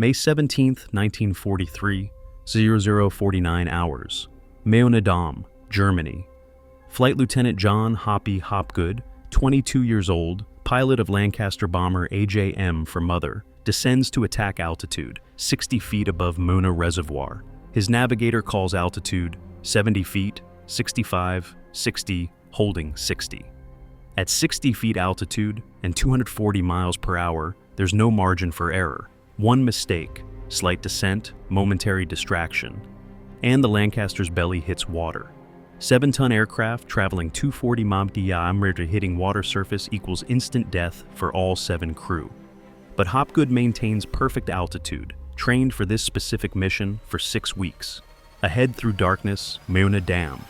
May 17, 1943, 0049 hours. Meonadam, Germany. Flight Lieutenant John Hoppy Hopgood, 22 years old, pilot of Lancaster bomber AJM for Mother, descends to attack altitude, 60 feet above Mona Reservoir. His navigator calls altitude 70 feet, 65, 60, holding 60. At 60 feet altitude and 240 miles per hour, there's no margin for error. One mistake, slight descent, momentary distraction, and the Lancaster's belly hits water. 7-ton aircraft traveling 240 mph hitting water surface equals instant death for all 7 crew. But Hopgood maintains perfect altitude, trained for this specific mission for 6 weeks. Ahead through darkness, Meona Dam.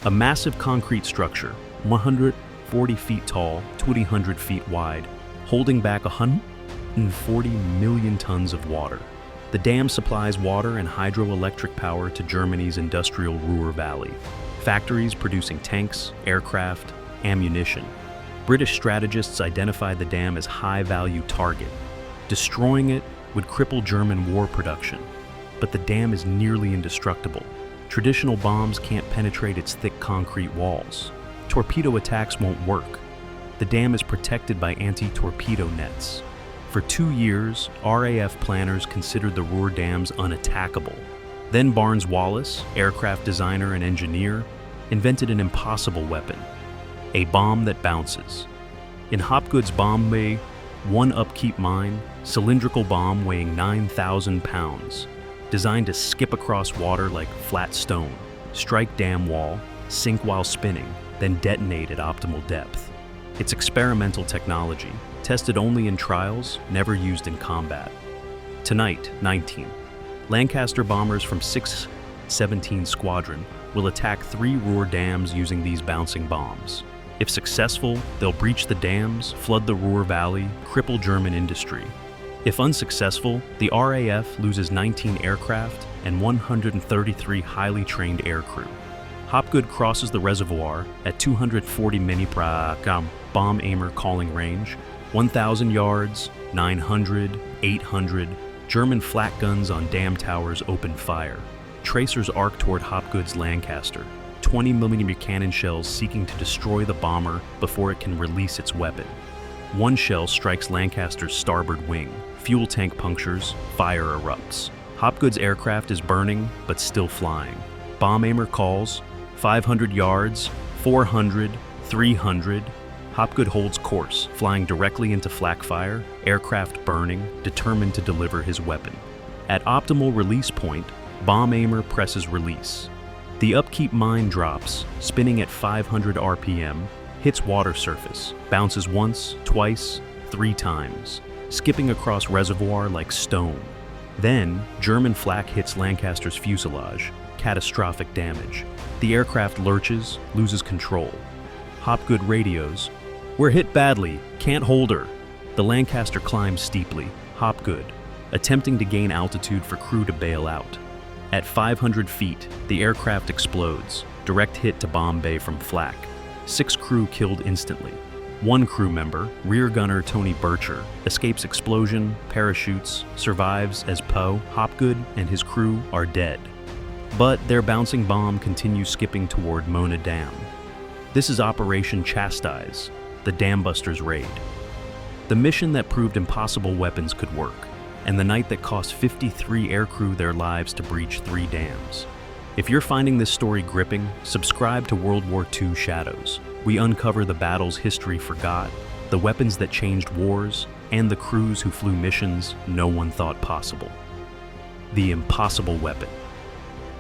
A massive concrete structure, 140 feet tall, 200 feet wide, holding back 140 million tons of water. The dam supplies water and hydroelectric power to Germany's industrial Ruhr Valley, factories producing tanks, aircraft, ammunition. British strategists identified the dam as high-value target. Destroying it would cripple German war production. But the dam is nearly indestructible. Traditional bombs can't penetrate its thick concrete walls. Torpedo attacks won't work. The dam is protected by anti-torpedo nets. For 2 years, RAF planners considered the Ruhr dams unattackable. Then Barnes Wallis, aircraft designer and engineer, invented an impossible weapon, a bomb that bounces. In Hopgood's bomb bay, one upkeep mine, cylindrical bomb weighing 9,000 pounds, designed to skip across water like flat stone, strike dam wall, sink while spinning, then detonate at optimal depth. It's experimental technology, tested only in trials, never used in combat. Tonight, 19, Lancaster bombers from 617 Squadron will attack 3 Ruhr dams using these bouncing bombs. If successful, they'll breach the dams, flood the Ruhr Valley, cripple German industry. If unsuccessful, the RAF loses 19 aircraft and 133 highly trained aircrew. Hopgood crosses the reservoir at 240 bomb aimer calling range, 1,000 yards, 900, 800, German flak guns on dam towers open fire. Tracers arc toward Hopgood's Lancaster, 20mm cannon shells seeking to destroy the bomber before it can release its weapon. One shell strikes Lancaster's starboard wing, fuel tank punctures, fire erupts. Hopgood's aircraft is burning, but still flying. Bomb aimer calls, 500 yards, 400, 300. Hopgood holds course, flying directly into flak fire, aircraft burning, determined to deliver his weapon. At optimal release point, bomb aimer presses release. The upkeep mine drops, spinning at 500 RPM, hits water surface, bounces once, twice, 3 times, skipping across reservoir like stone. Then, German flak hits Lancaster's fuselage, catastrophic damage. The aircraft lurches, loses control. Hopgood radios, "We're hit badly, can't hold her." The Lancaster climbs steeply, Hopgood, attempting to gain altitude for crew to bail out. At 500 feet, the aircraft explodes, direct hit to bomb bay from flak. 6 crew killed instantly. 1 crew member, rear gunner Tony Bircher, escapes explosion, parachutes, survives as Poe, Hopgood, and his crew are dead. But their bouncing bomb continues skipping toward Mona Dam. This is Operation Chastise, the Dam Busters raid. The mission that proved impossible weapons could work, and the night that cost 53 aircrew their lives to breach 3 dams. If you're finding this story gripping, subscribe to World War II Shadows. We uncover the battles history forgot, the weapons that changed wars, and the crews who flew missions no one thought possible. The impossible weapon.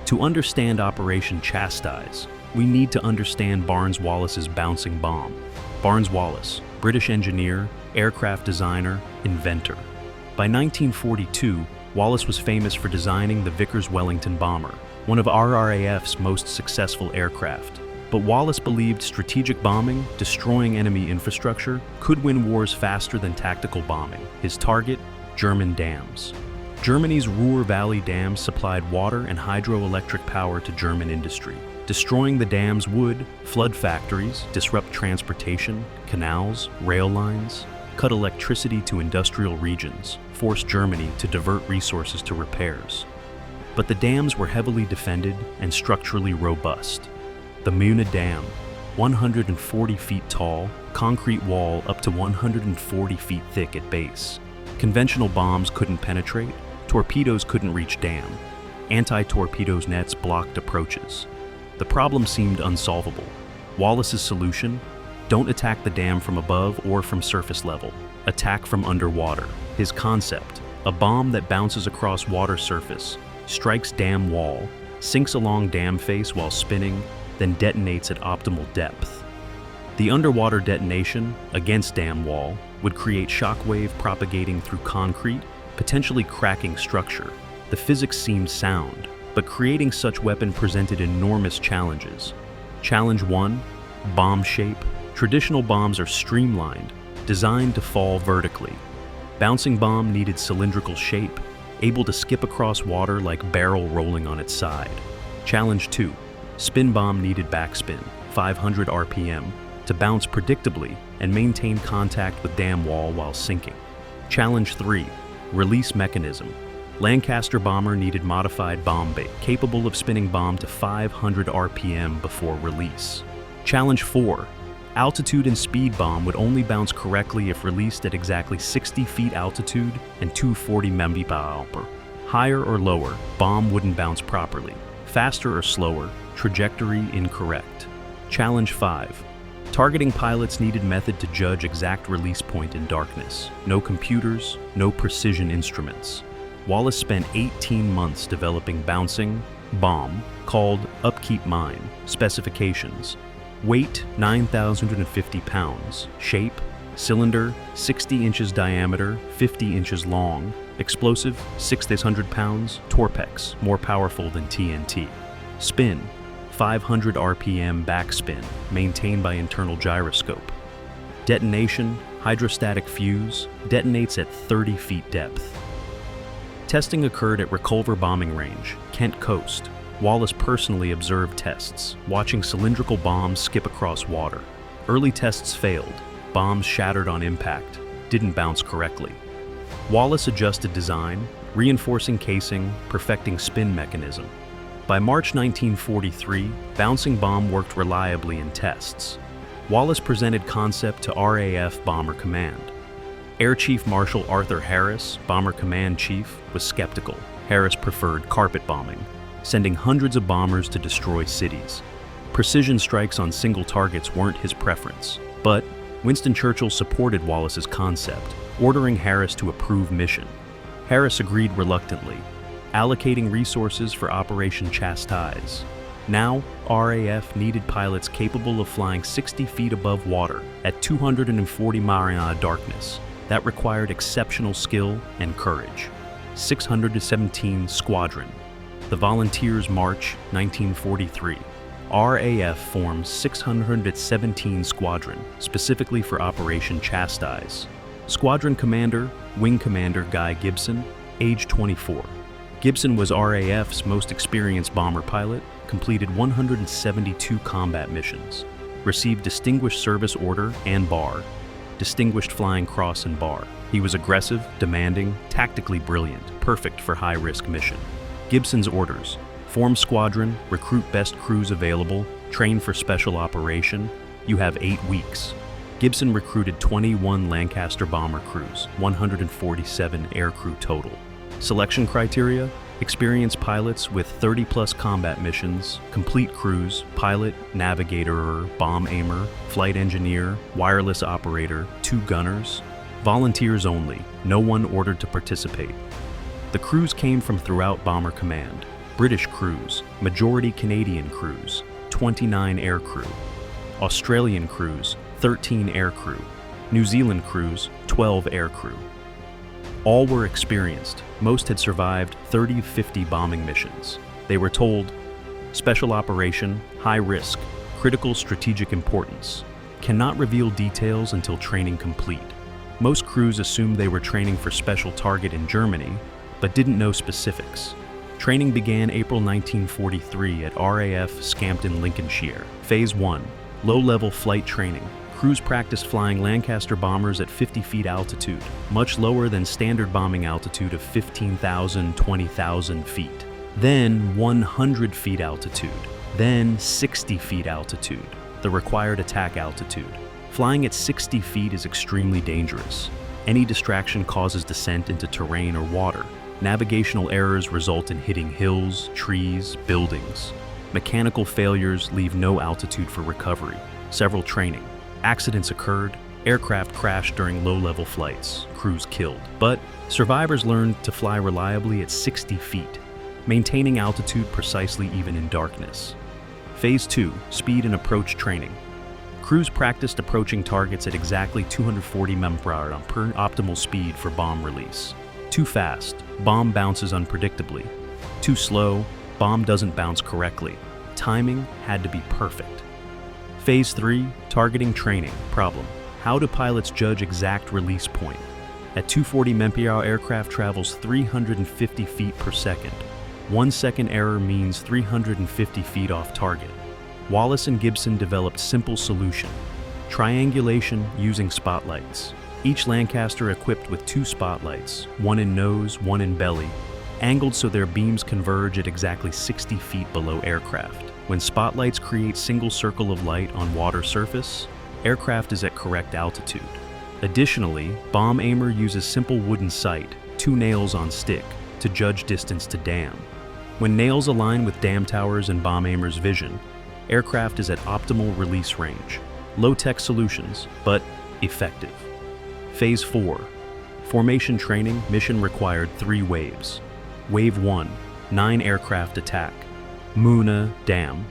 To understand Operation Chastise, we need to understand Barnes Wallis's bouncing bomb. Barnes Wallis, British engineer, aircraft designer, inventor. By 1942, Wallis was famous for designing the Vickers-Wellington bomber, one of RRAF's most successful aircraft. But Wallis believed strategic bombing, destroying enemy infrastructure, could win wars faster than tactical bombing. His target, German dams. Germany's Ruhr Valley dams supplied water and hydroelectric power to German industry. Destroying the dams would flood factories, disrupt transportation, canals, rail lines. cut electricity to industrial regions, forced Germany to divert resources to repairs. But the dams were heavily defended and structurally robust. The Meuna Dam, 140 feet tall, concrete wall up to 140 feet thick at base. Conventional bombs couldn't penetrate, torpedoes couldn't reach dam. Anti-torpedo nets blocked approaches. The problem seemed unsolvable. Wallace's solution? Don't attack the dam from above or from surface level. Attack from underwater. His concept, a bomb that bounces across water surface, strikes dam wall, sinks along dam face while spinning, then detonates at optimal depth. The underwater detonation, against dam wall, would create shockwave propagating through concrete, potentially cracking structure. The physics seemed sound, but creating such weapon presented enormous challenges. Challenge 1, bomb shape. Traditional bombs are streamlined, designed to fall vertically. Bouncing bomb needed cylindrical shape, able to skip across water like barrel rolling on its side. Challenge 2, spin bomb needed backspin, 500 RPM, to bounce predictably and maintain contact with dam wall while sinking. Challenge 3, release mechanism. Lancaster bomber needed modified bomb bait, capable of spinning bomb to 500 RPM before release. Challenge 4, altitude and speed bomb would only bounce correctly if released at exactly 60 feet altitude and 240 mph. Higher or lower, bomb wouldn't bounce properly. Faster or slower, trajectory incorrect. Challenge 5, targeting pilots needed method to judge exact release point in darkness. No computers, no precision instruments. Wallace spent 18 months developing bouncing bomb called Upkeep Mine. Specifications: weight 9,050 pounds, shape cylinder 60 inches diameter, 50 inches long, explosive 600 pounds, Torpex more powerful than TNT. Spin 500 RPM backspin maintained by internal gyroscope. Detonation hydrostatic fuse detonates at 30 feet depth. Testing occurred at Reculver Bombing Range, Kent Coast. Wallace personally observed tests, watching cylindrical bombs skip across water. Early tests failed. Bombs shattered on impact, didn't bounce correctly. Wallace adjusted design, reinforcing casing, perfecting spin mechanism. By March 1943, bouncing bomb worked reliably in tests. Wallace presented concept to RAF Bomber Command. Air Chief Marshal Arthur Harris, Bomber Command Chief, was skeptical. Harris preferred carpet bombing, sending hundreds of bombers to destroy cities. Precision strikes on single targets weren't his preference, but Winston Churchill supported Wallace's concept, ordering Harris to approve mission. Harris agreed reluctantly, allocating resources for Operation Chastise. Now, RAF needed pilots capable of flying 60 feet above water at 240 miles darkness. That required exceptional skill and courage. 617 Squadron. The Volunteers March, 1943. RAF formed 617 Squadron, specifically for Operation Chastise. Squadron Commander, Wing Commander Guy Gibson, age 24. Gibson was RAF's most experienced bomber pilot, completed 172 combat missions, received Distinguished Service Order and Bar, Distinguished Flying Cross and Bar. He was aggressive, demanding, tactically brilliant, perfect for high-risk mission. Gibson's orders: form squadron, recruit best crews available, train for special operation. You have 8 weeks. Gibson recruited 21 Lancaster bomber crews, 147 aircrew total. Selection criteria: experienced pilots with 30-plus combat missions, complete crews, pilot, navigator, bomb aimer, flight engineer, wireless operator, 2 gunners. Volunteers only, no one ordered to participate. The crews came from throughout Bomber Command. British crews, majority Canadian crews, 29 aircrew. Australian crews, 13 aircrew. New Zealand crews, 12 aircrew. All were experienced. Most had survived 30-50 bombing missions. They were told, special operation, high risk, critical strategic importance. Cannot reveal details until training complete. Most crews assumed they were training for special target in Germany, but didn't know specifics. Training began April 1943 at RAF Scampton, Lincolnshire. Phase 1, low-level flight training, Crews practiced flying Lancaster bombers at 50 feet altitude, much lower than standard bombing altitude of 15,000, 20,000 feet. Then 100 feet altitude, then 60 feet altitude, the required attack altitude. Flying at 60 feet is extremely dangerous. Any distraction causes descent into terrain or water. Navigational errors result in hitting hills, trees, buildings. Mechanical failures leave no altitude for recovery. Several training. Accidents occurred, aircraft crashed during low-level flights, crews killed. But survivors learned to fly reliably at 60 feet, maintaining altitude precisely even in darkness. Phase 2, speed and approach training. Crews practiced approaching targets at exactly 240 mph per optimal speed for bomb release. Too fast, bomb bounces unpredictably. Too slow, bomb doesn't bounce correctly. Timing had to be perfect. Phase 3, targeting training. Problem: how do pilots judge exact release point? At 240 mph, aircraft travels 350 feet per second. 1 second error means 350 feet off target. Wallace and Gibson developed simple solution: triangulation using spotlights. Each Lancaster equipped with 2 spotlights, one in nose, one in belly, angled so their beams converge at exactly 60 feet below aircraft. When spotlights create single circle of light on water surface, aircraft is at correct altitude. Additionally, bomb aimer uses simple wooden sight, 2 nails on stick, to judge distance to dam. When nails align with dam towers and bomb aimer's vision, aircraft is at optimal release range. Low-tech solutions, but effective. Phase 4, formation training. Mission required 3 waves. Wave 1, 9 aircraft attack, Muna Dam.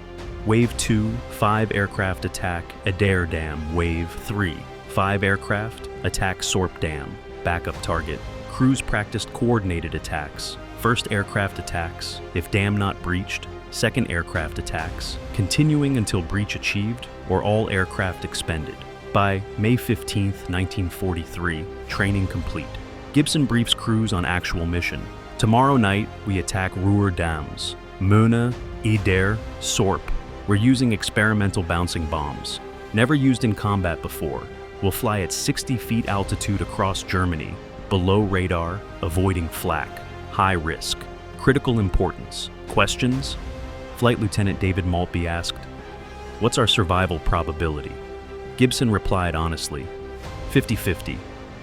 Wave 2, 5 aircraft attack, Adair Dam. Wave 3, 5 aircraft attack Sorp Dam, backup target. Crews practiced coordinated attacks. First aircraft attacks, if dam not breached. Second aircraft attacks, continuing until breach achieved or all aircraft expended. By May 15, 1943, training complete. Gibson briefs crews on actual mission. Tomorrow night, we attack Ruhr Dams, Muna, Adair, Sorp. We're using experimental bouncing bombs. Never used in combat before. We'll fly at 60 feet altitude across Germany, below radar, avoiding flak. High risk. Critical importance. Questions? Flight Lieutenant David Maltby asked. What's our survival probability? Gibson replied honestly, 50-50.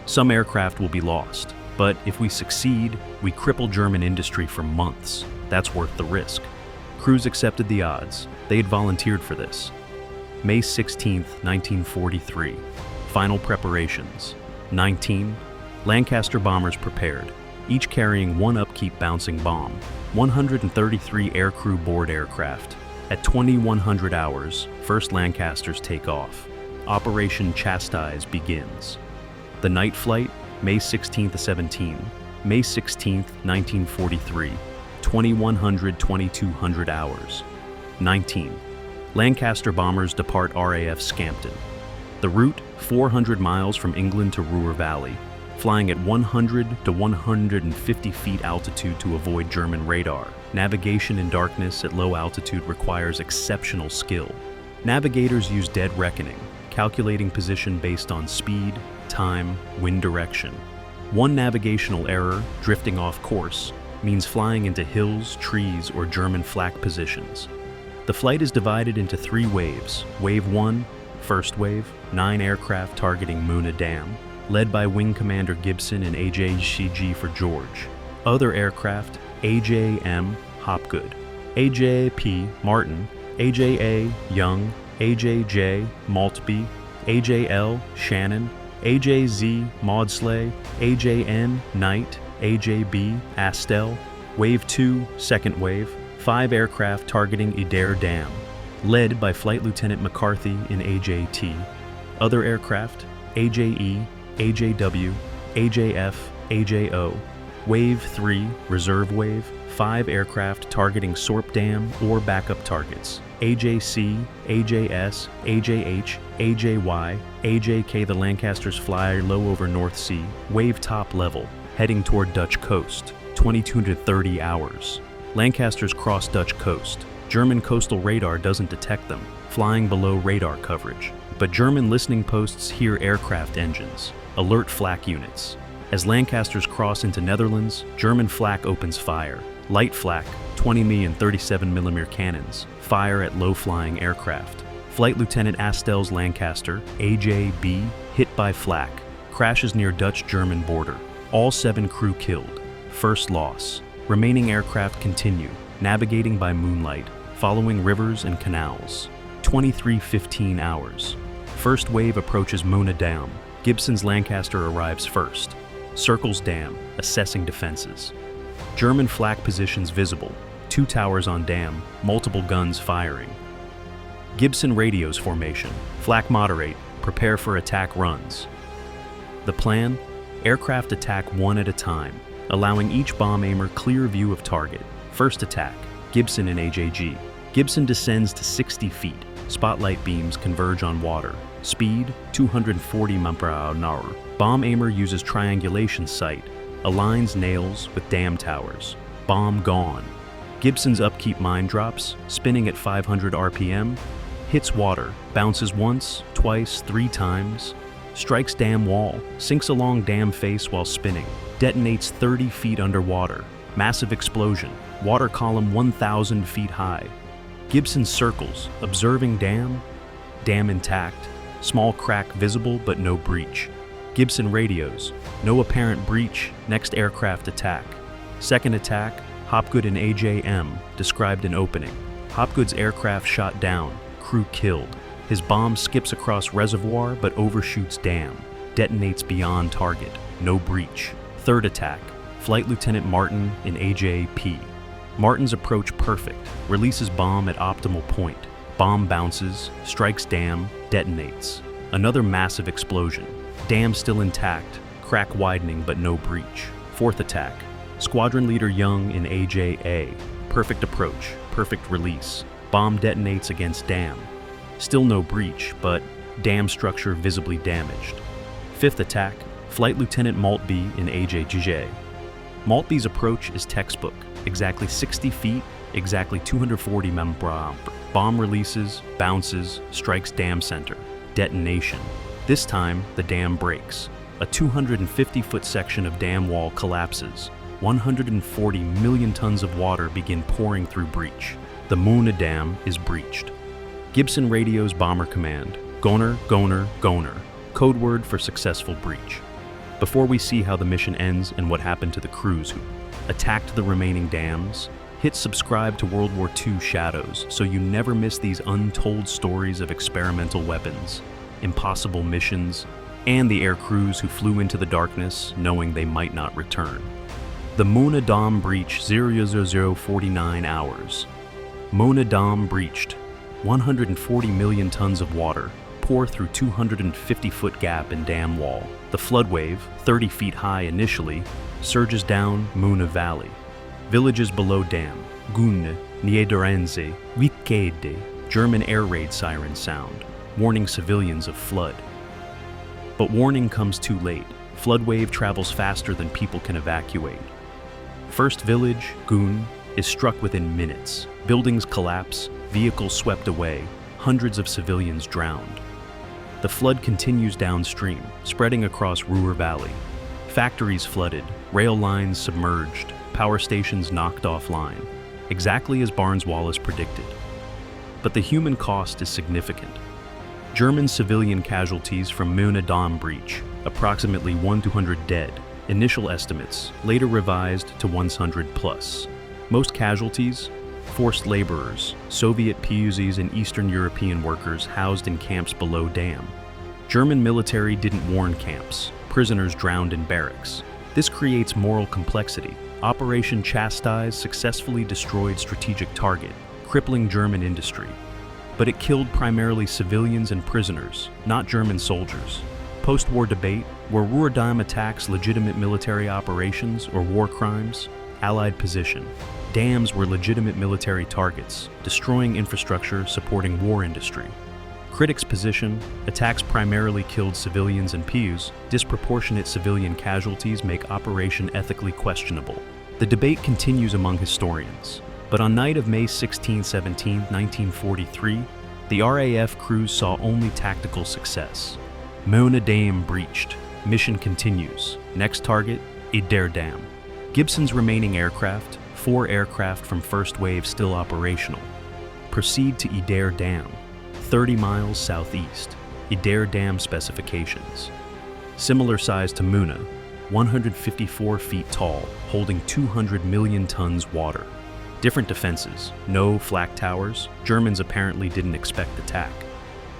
Some aircraft will be lost, but if we succeed, we cripple German industry for months. That's worth the risk. Crews accepted the odds. They had volunteered for this. May 16, 1943. Final preparations. 19. Lancaster bombers prepared, each carrying 1 upkeep bouncing bomb. 133 aircrew board aircraft. At 2100 hours, first Lancasters take off. Operation Chastise begins. The night flight, May 16 to 17. May 16, 1943. 2100-2200 hours. 19. Lancaster bombers depart RAF Scampton. The route, 400 miles from England to Ruhr Valley, flying at 100 to 150 feet altitude to avoid German radar. Navigation in darkness at low altitude requires exceptional skill. Navigators use dead reckoning, calculating position based on speed, time, wind direction. One navigational error, drifting off course, means flying into hills, trees, or German flak positions. The flight is divided into 3 waves. Wave 1, first wave, 9 aircraft targeting Muna Dam, led by Wing Commander Gibson and AJCG for George. Other aircraft, AJM Hopgood, AJP Martin, AJA Young, AJJ Maltby, AJL Shannon, AJZ Maudsley, AJN Knight, AJB Astel. Wave 2, second wave, 5 aircraft targeting Adair Dam, led by Flight Lieutenant McCarthy in AJT. Other aircraft, AJE, AJW, AJF, AJO. Wave 3, reserve wave, 5 aircraft targeting Sorp Dam or backup targets. AJC, AJS, AJH, AJY, AJK. The Lancasters fly low over North Sea, wave top level, heading toward Dutch coast, 22 to 30 hours. Lancasters cross Dutch coast. German coastal radar doesn't detect them, flying below radar coverage. but German listening posts hear aircraft engines, alert flak units. As Lancasters cross into Netherlands, German flak opens fire. Light flak, 20mm and 37mm cannons, fire at low-flying aircraft. Flight Lieutenant Astel's Lancaster, AJB, hit by flak, crashes near Dutch-German border. All 7 crew killed. First loss. Remaining aircraft continue, navigating by moonlight, following rivers and canals. 23:15 hours. First wave approaches Mona Dam. Gibson's Lancaster arrives first. Circles dam, assessing defenses. German flak positions visible. 2 towers on dam, multiple guns firing. Gibson radios formation. Flak moderate, prepare for attack runs. The plan? Aircraft attack one at a time, allowing each bomb aimer clear view of target. First attack, Gibson and AJG. Gibson descends to 60 feet. Spotlight beams converge on water. Speed, 240 mph. Bomb aimer uses triangulation sight. Aligns nails with dam towers. Bomb gone. Gibson's upkeep mine drops, spinning at 500 RPM. Hits water, bounces once, twice, 3 times. Strikes dam wall, sinks along dam face while spinning. Detonates 30 feet underwater. Massive explosion. Water column 1,000 feet high. Gibson circles, observing dam. Dam intact. Small crack visible but no breach. Gibson radios. No apparent breach. Next aircraft attack. Second attack. Hopgood and AJM described an opening. Hopgood's aircraft shot down. Crew killed. His bomb skips across reservoir but overshoots dam. Detonates beyond target. No breach. Third attack. Flight Lieutenant Martin in AJP. Martin's approach perfect. Releases bomb at optimal point. Bomb bounces, strikes dam, detonates. Another massive explosion. Dam still intact, crack widening but no breach. Fourth attack. Squadron Leader Young in AJA. Perfect approach, perfect release. Bomb detonates against dam. Still no breach, but dam structure visibly damaged. Fifth attack. Flight Lieutenant Maltby in AJJ. Maltby's approach is textbook. Exactly 60 feet, exactly 240 mph. Bomb releases, bounces, strikes dam center. Detonation. This time, the dam breaks. A 250-foot section of dam wall collapses. 140 million tons of water begin pouring through breach. The Mona Dam is breached. Gibson radios Bomber Command. Goner, goner, goner. Code word for successful breach. Before we see how the mission ends and what happened to the crews who attacked the remaining dams, hit subscribe to World War II Shadows so you never miss these untold stories of experimental weapons, impossible missions, and the air crews who flew into the darkness knowing they might not return. The Mona Dam breach 00049 hours. Mona Dam breached. 140 million tons of water pour through 250-foot gap in dam wall. The flood wave, 30 feet high initially, surges down Mona Valley. Villages below dam, Gunne, Niederense, Witkede, German air raid sirens sound, warning civilians of flood. But warning comes too late. Flood wave travels faster than people can evacuate. First village, Gunne, is struck within minutes. Buildings collapse, vehicles swept away, hundreds of civilians drowned. The flood continues downstream, spreading across Ruhr Valley. Factories flooded, rail lines submerged, power stations knocked offline, exactly as Barnes Wallis predicted. But the human cost is significant. German civilian casualties from Mona Dam breach, approximately 100 dead. Initial estimates, later revised to 100 plus. Most casualties, forced laborers, Soviet PUZs and Eastern European workers housed in camps below dam. German military didn't warn camps. Prisoners drowned in barracks. This creates moral complexity. Operation Chastise successfully destroyed strategic target, crippling German industry. But it killed primarily civilians and prisoners, not German soldiers. Post-war debate, were Ruhr Dam attacks legitimate military operations or war crimes? Allied position. Dams were legitimate military targets, destroying infrastructure supporting war industry. Critics' position, attacks primarily killed civilians and PUs, disproportionate civilian casualties make operation ethically questionable. The debate continues among historians, but on night of May 16-17, 1943, The RAF crews saw only tactical success. Meona Dam breached. Mission continues. Next target, Adair Dam. Gibson's remaining aircraft, 4 aircraft from first wave still operational. Proceed to Adair Dam, 30 miles southeast. Adair Dam specifications. Similar size to Meona, 154 feet tall, holding 200 million tons water. Different defenses, no flak towers. Germans apparently didn't expect attack.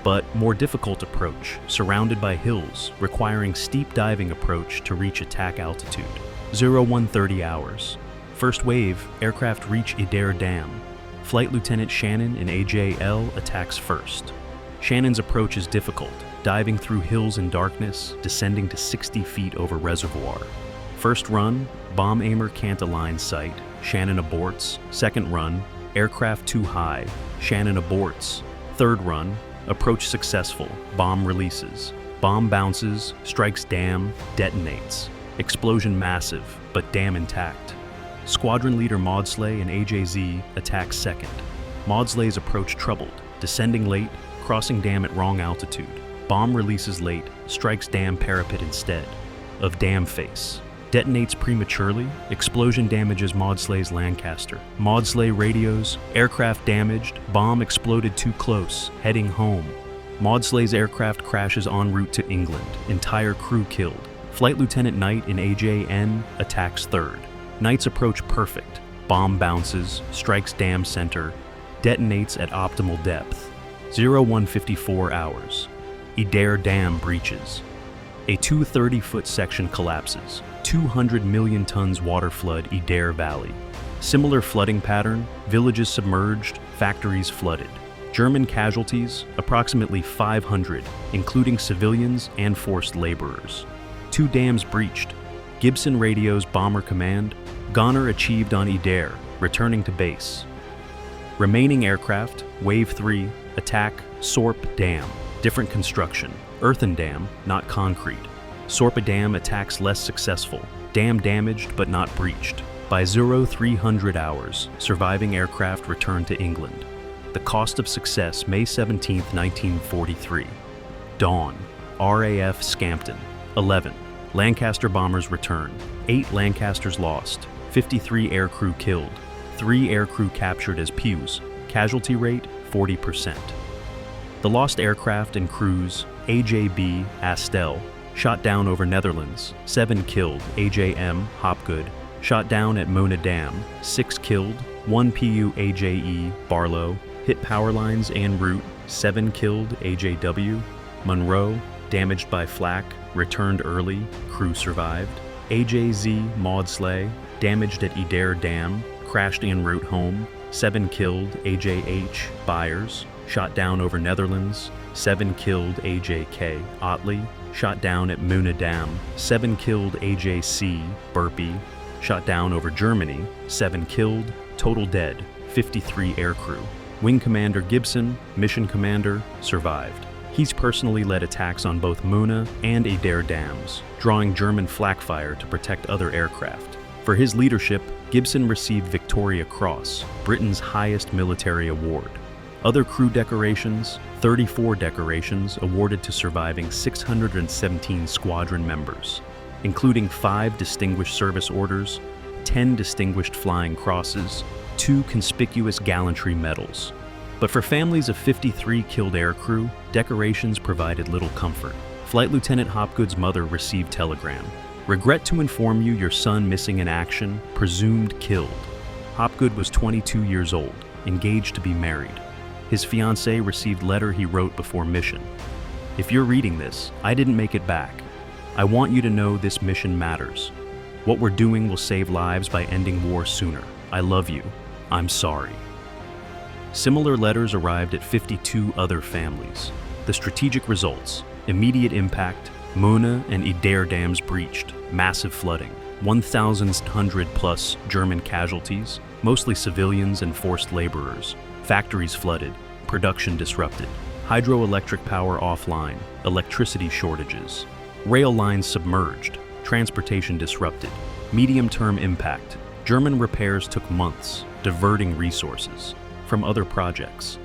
But more difficult approach, surrounded by hills, requiring steep diving approach to reach attack altitude. 0130 hours. First wave, aircraft reach Adair Dam. Flight Lieutenant Shannon and AJL attacks first. Shannon's approach is difficult, diving through hills in darkness, descending to 60 feet over reservoir. First run, bomb aimer can't align sight. Shannon aborts. Second run, aircraft too high. Shannon aborts. Third run, approach successful. Bomb releases. Bomb bounces, strikes dam, detonates. Explosion massive, but dam intact. Squadron leader Maudslay and AJZ attack second. Maudslay's approach troubled, descending late, crossing dam at wrong altitude. Bomb releases late, strikes dam parapet instead. Of dam face. Detonates prematurely, explosion damages Maudslay's Lancaster. Maudslay radios, aircraft damaged, bomb exploded too close, heading home. Maudslay's aircraft crashes en route to England, entire crew killed. Flight Lieutenant Knight in AJN attacks third. Knight's approach perfect, bomb bounces, strikes dam center, detonates at optimal depth. 0154 hours. Adair Dam breaches. A 230-foot section collapses. 200 million tons water flood Adair Valley. Similar flooding pattern, villages submerged, factories flooded. German casualties, approximately 500, including civilians and forced laborers. 2 dams breached. Gibson radios Bomber Command, Goner achieved on Adair, returning to base. Remaining aircraft, Wave 3, attack Sorp Dam, different construction, earthen dam, not concrete. Sorpa Dam attacks less successful, dam damaged but not breached. By 0300 hours, surviving aircraft returned to England. The cost of success, May 17, 1943. Dawn, RAF Scampton, 11. Lancaster bombers return, 8 Lancasters lost, 53 aircrew killed, 3 aircrew captured as PEWs, casualty rate 40%. The lost aircraft and crews, AJB Astel, shot down over Netherlands, 7 killed, AJM Hopgood, shot down at Meona Dam, 6 killed, 1 PU AJE Barlow, hit power lines en route, 7 killed, AJW, Monroe, damaged by flak, returned early, crew survived. AJZ Maudslay, damaged at Adair Dam, crashed en route home, 7 killed, AJH Byers, shot down over Netherlands, 7 killed, AJK Otley, shot down at Meona Dam, 7 killed, AJC Burpee, shot down over Germany, 7 killed, total dead, 53 aircrew. Wing Commander Gibson, Mission Commander, survived. He's personally led attacks on both Meona and Adair dams, drawing German flak fire to protect other aircraft. For his leadership, Gibson received Victoria Cross, Britain's highest military award. Other crew decorations, 34 decorations awarded to surviving 617 squadron members, including 5 Distinguished Service Orders, 10 Distinguished Flying Crosses, 2 Conspicuous Gallantry Medals. But for families of 53 killed aircrew, decorations provided little comfort. Flight Lieutenant Hopgood's mother received telegram. Regret to inform you your son missing in action, presumed killed. Hopgood was 22 years old, engaged to be married. His fiancée received letter he wrote before mission. If you're reading this, I didn't make it back. I want you to know this mission matters. What we're doing will save lives by ending war sooner. I love you. I'm sorry. Similar letters arrived at 52 other families. The strategic results: immediate impact, Meona and Adair dams breached, massive flooding, 1,100 plus German casualties, mostly civilians and forced laborers, factories flooded, production disrupted, hydroelectric power offline, electricity shortages, rail lines submerged, transportation disrupted, medium-term impact, German repairs took months, diverting resources from other projects.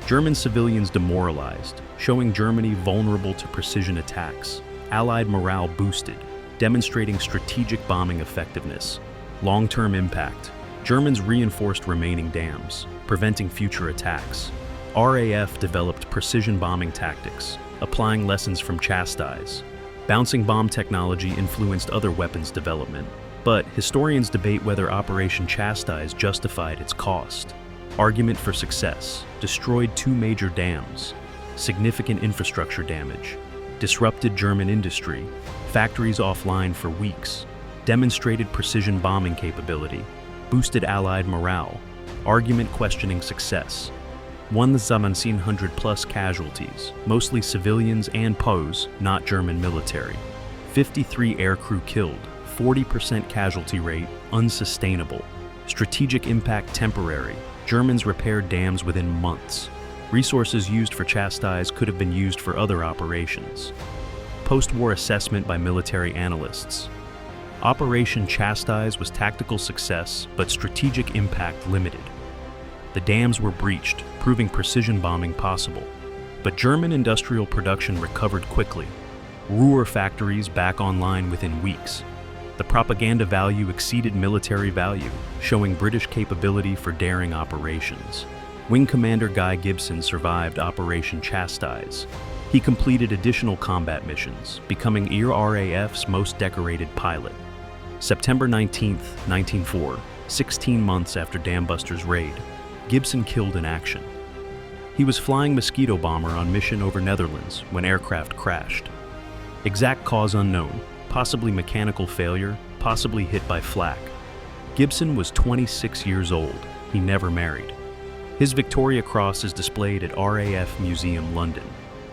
German civilians demoralized, showing Germany vulnerable to precision attacks. Allied morale boosted, demonstrating strategic bombing effectiveness. Long-term impact. Germans reinforced remaining dams, preventing future attacks. RAF developed precision bombing tactics, applying lessons from Chastise. Bouncing bomb technology influenced other weapons development, but historians debate whether Operation Chastise justified its cost. Argument for success: destroyed 2 major dams, significant infrastructure damage, disrupted German industry, factories offline for weeks, demonstrated precision bombing capability, boosted Allied morale. Argument questioning success: 1,700+ casualties, mostly civilians and POWs, not German military. 53 aircrew killed, 40% casualty rate, unsustainable. Strategic impact temporary. Germans repaired dams within months. Resources used for Chastise could have been used for other operations. Post-war assessment by military analysts. Operation Chastise was tactical success, but strategic impact limited. The dams were breached, proving precision bombing possible. But German industrial production recovered quickly. Ruhr factories back online within weeks. The propaganda value exceeded military value, showing British capability for daring operations. Wing Commander Guy Gibson survived Operation Chastise. He completed additional combat missions, becoming RAF's most decorated pilot. September 19, 1904, 16 months after Dambusters' raid, Gibson killed in action. He was flying Mosquito bomber on mission over Netherlands when aircraft crashed. Exact cause unknown, possibly mechanical failure, possibly hit by flak. Gibson was 26 years old. He never married. His Victoria Cross is displayed at RAF Museum, London.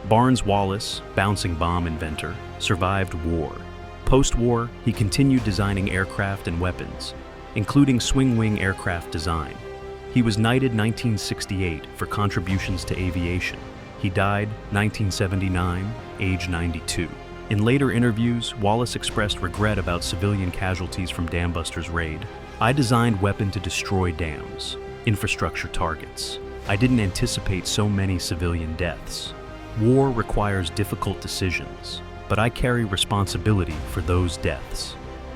Barnes Wallis, bouncing bomb inventor, survived war. Post-war, he continued designing aircraft and weapons, including swing-wing aircraft design. He was knighted 1968 for contributions to aviation. He died 1979, age 92. In later interviews, Wallace expressed regret about civilian casualties from Dambusters' raid. "I designed weapon to destroy dams, infrastructure targets. I didn't anticipate so many civilian deaths. War requires difficult decisions, but I carry responsibility for those deaths."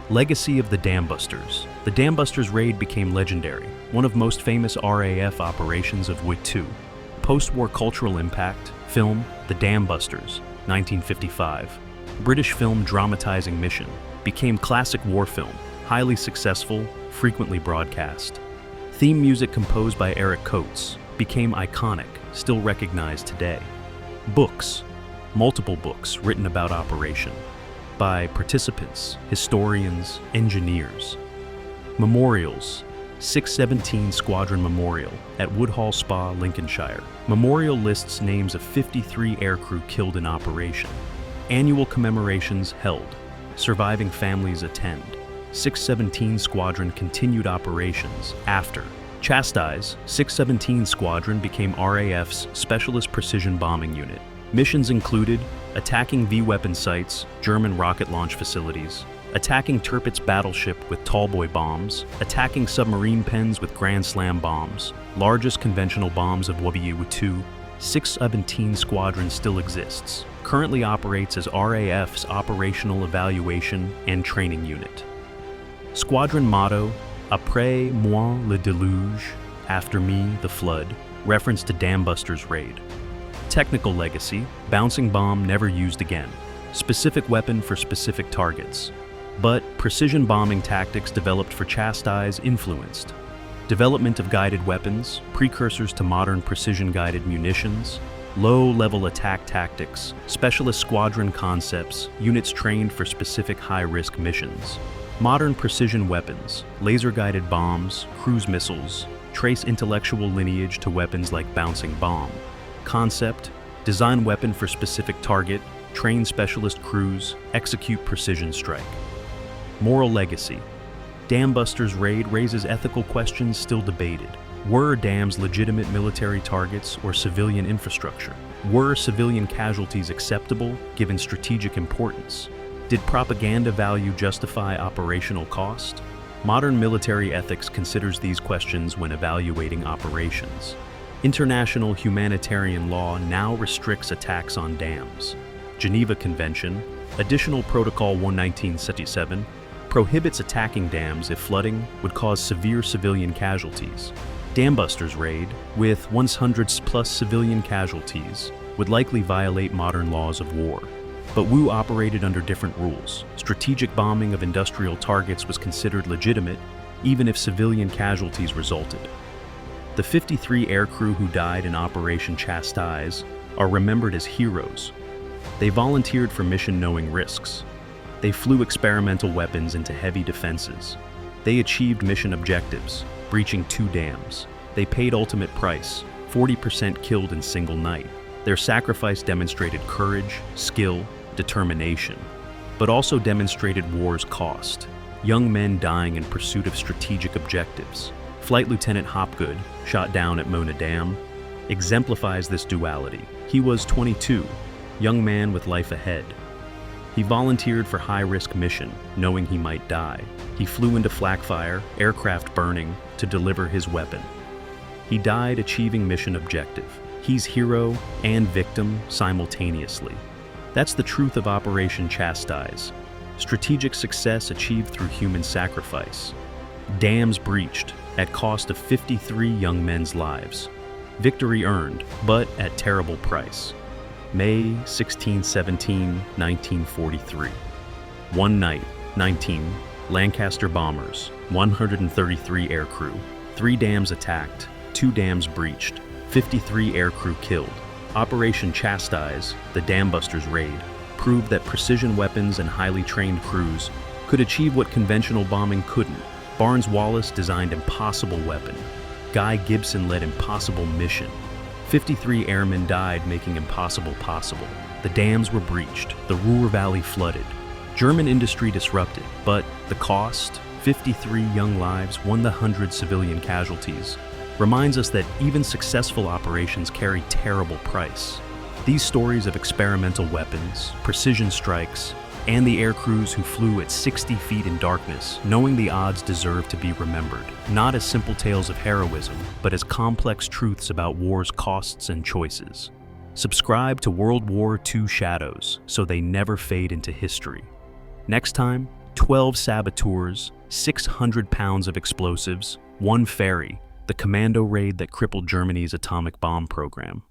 Legacy of the Dambusters. The Dambusters raid became legendary, one of most famous RAF operations of WWII. Post-war cultural impact, film, The Dambusters, 1955. British film dramatizing mission, became classic war film, highly successful, frequently broadcast. Theme music composed by Eric Coates, became iconic, still recognized today. Books, multiple books written about operation, by participants, historians, engineers. Memorials, 617 Squadron Memorial at Woodhall Spa, Lincolnshire. Memorial lists names of 53 aircrew killed in operation. Annual commemorations held. Surviving families attend. 617 Squadron continued operations after. Chastise, 617 Squadron became RAF's Specialist Precision Bombing Unit. Missions included attacking V-weapon sites, German rocket launch facilities, attacking Tirpitz battleship with tallboy bombs, attacking submarine pens with Grand Slam bombs, largest conventional bombs of WWII. 617 Squadron still exists, currently operates as RAF's Operational Evaluation and Training Unit. Squadron motto, Après moi le déluge, after me the flood, reference to Dambusters' raid. Technical legacy, bouncing bomb never used again. Specific weapon for specific targets. But precision bombing tactics developed for Chastise influenced. Development of guided weapons, precursors to modern precision-guided munitions. Low-level attack tactics, specialist squadron concepts, units trained for specific high-risk missions. Modern precision weapons, laser-guided bombs, cruise missiles, trace intellectual lineage to weapons like bouncing bomb. Concept, design weapon for specific target, train specialist crews, execute precision strike. Moral legacy. Dambusters' raid raises ethical questions still debated. Were dams legitimate military targets or civilian infrastructure? Were civilian casualties acceptable given strategic importance? Did propaganda value justify operational cost? Modern military ethics considers these questions when evaluating operations. International humanitarian law now restricts attacks on dams. Geneva Convention, Additional Protocol 11977, prohibits attacking dams if flooding would cause severe civilian casualties. Dambusters raid, with 100+ civilian casualties, would likely violate modern laws of war. But WWII operated under different rules. Strategic bombing of industrial targets was considered legitimate, even if civilian casualties resulted. The 53 aircrew who died in Operation Chastise are remembered as heroes. They volunteered for mission knowing risks. They flew experimental weapons into heavy defenses. They achieved mission objectives, breaching 2 dams. They paid ultimate price, 40% killed in single night. Their sacrifice demonstrated courage, skill, determination, but also demonstrated war's cost. Young men dying in pursuit of strategic objectives. Flight Lieutenant Hopgood, shot down at Mona Dam, exemplifies this duality. He was 22, young man with life ahead. He volunteered for high-risk mission, knowing he might die. He flew into flak fire, aircraft burning, to deliver his weapon. He died achieving mission objective. He's hero and victim simultaneously. That's the truth of Operation Chastise. Strategic success achieved through human sacrifice. Dams breached, at cost of 53 young men's lives. Victory earned, but at terrible price. May 16-17, 1943. One night, 19, Lancaster bombers, 133 aircrew, 3 dams attacked, 2 dams breached, 53 aircrew killed. Operation Chastise, the Dambusters raid, proved that precision weapons and highly trained crews could achieve what conventional bombing couldn't. Barnes-Wallace designed impossible weapon. Guy Gibson led impossible mission. 53 airmen died making impossible possible. The dams were breached, the Ruhr Valley flooded. German industry disrupted, but the cost, 53 young lives, 100 civilian casualties, reminds us that even successful operations carry terrible price. These stories of experimental weapons, precision strikes, and the aircrews who flew at 60 feet in darkness, knowing the odds deserve to be remembered, not as simple tales of heroism, but as complex truths about war's costs and choices. Subscribe to World War II Shadows so they never fade into history. Next time, 12 saboteurs, 600 pounds of explosives, 1 ferry, the commando raid that crippled Germany's atomic bomb program.